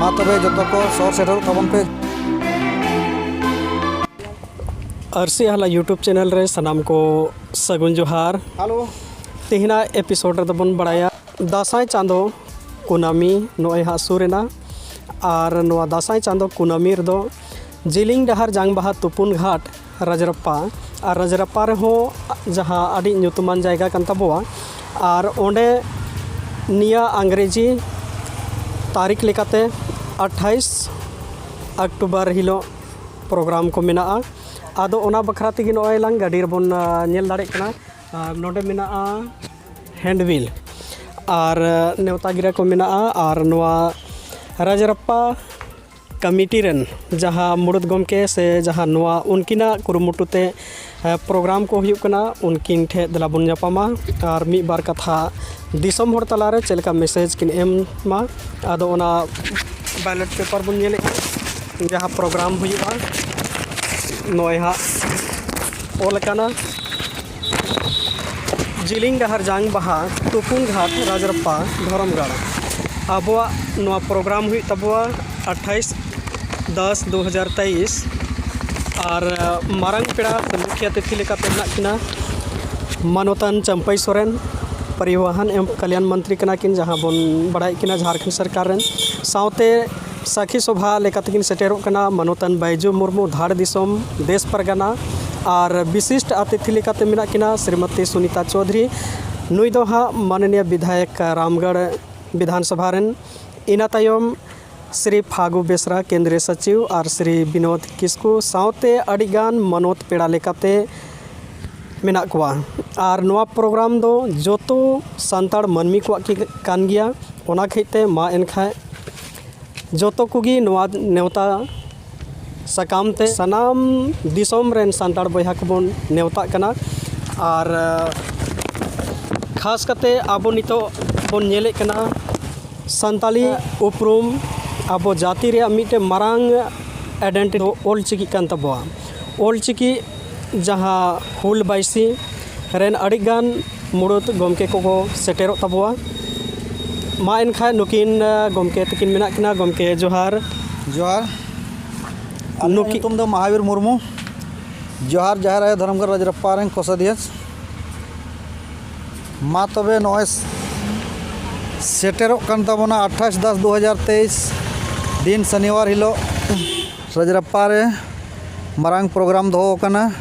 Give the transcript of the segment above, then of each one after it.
मा तबे जतो को सर सेटर तबन पे आरसी हाला यूट्यूब चैनल रे सनाम को सगुन जोहार। हेलो तेहना एपिसोड रे बन बड़ाया दासाई चांदो कुनामी नोय हा सुरेना और नोआ दासाई चांदो कुनामी रे दो जिलिंग डहार जांग बाहा तुपुन घाट राजरप्पा और राजरप्पा रे हो जहां आदि ᱧᱩᱛᱩᱢᱟᱱ जायगा कान तबोआ और ओंडे निया अंग्रेजी तारीख लेकाते 28 अक्टूबर हिलो प्रोग्राम को मेना आदो ओना बखरा तेगी नोय लांग गाड़ी रबन नेल दाड़े कना नोडे मेना हैंडविल और नेवता गिरा को मेना और नोआ राजरप्पा कमिटी रेन जहाँ मुड़द गमके से जहाँ नोआ उनकिना कुरुमुटुते प्रोग्राम को हुयुग कना उनकिन ठे दला बन जापामा और मी बार कथा दिसम हर तलारे चलका मैसेज किन एम मा आदो ओना बैलेट पेपर बन नेले जहाँ प्रोग्राम हुयुगा नोय हा ओलकाना जिलिंग डहार जांग बाहा तुपुन घाट राजरप्पा धरमगढ़ आबोआ नोआ प्रोग्राम हुई तबोआ 28/10/2023 और मारंग पेड़ा मुख्य अतिथि लेकाते मेना किना मानवतन चंपई सोरेन परिवहन एवं कल्याण मंत्री कना किन जहाँ बन बड़ाई किना झारखंड सरकार रेन साउते साखी सभा लेकाते किन सेटेरों कना मानवतन बैजू मुर्मू धाड़ दिसोम देश परगना और विशिष्ट अतिथि लेकाते मेना किना श्रीमती सुनीता चौधरी नुई दो हाँ माननीय विधायक रामगढ़ विधानसभा रेन इना तायम श्री फागु बेसरा केंद्रीय सचिव और श्री विनोद किस्कू साउते अडिगान मनोत पेड़ा लेकाते मेना कुआ और नोआ प्रोग्राम दो जोतो संताड़ मनमी को कान गिया ओना खैते मा एनखा जोतो कुगी नोआ नेवता सकामते सनाम दिसोम रेन संताड़ बयहा कोबन नेवता कना और खास कते आबो नितो बन नेले कना संताली उपरूम आबो जाति रे मिटे मारांग आइडेंटिटी ओलचिकी कान तबोआ ओलचिकी जहाँ हुल बाइसी रेन अडिगान मुड़द गमके को सेटेरो तबोआ मा एनखा नुकिन गमके तकिन मेना किना गमके जोहार जोहार नुकी तुम दो महावीर मुर्मू जोहार जहार है धर्मगढ़ राजरप्पा रेन कोषाध्यक्ष मा तबे नोय सेटेरो कान तबोना 28/10/2023 दिन शनिवार हिलो राजरप्पा रे मारांग प्रोग्राम दोहो कना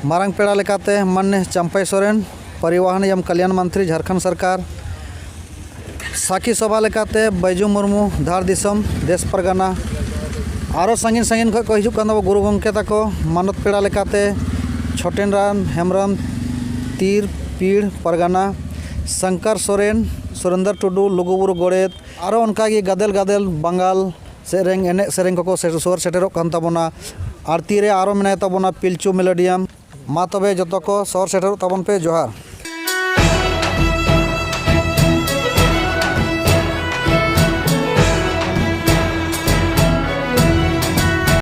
मारांग पेड़ा लेकाते माननीय चंपई सोरेन परिवहन एवं कल्याण मंत्री झारखंड सरकार साखी सभा लेकाते बैजू मुर्मू धार दिसम देश परगना आरो संगीन संगीन खो को हिजुग कान गुरु गमके ताको मानत पेड़ा लेकाते छोटेन राम हेमरम तीर पीड़ परगना शंकर सोरेन सुरेंद्र टुडू लुगुबुरु गोड़ेत आरो उनकागी गादेल गादेल बंगाल सेरेंग एने सेरेंग को सोर सेटेरो कान तबोना आरती रे आरो मेनाय तबोना पिलचू मेलोडियम मा तबे जतो को सोर सेटेरो तबन पे जोहार।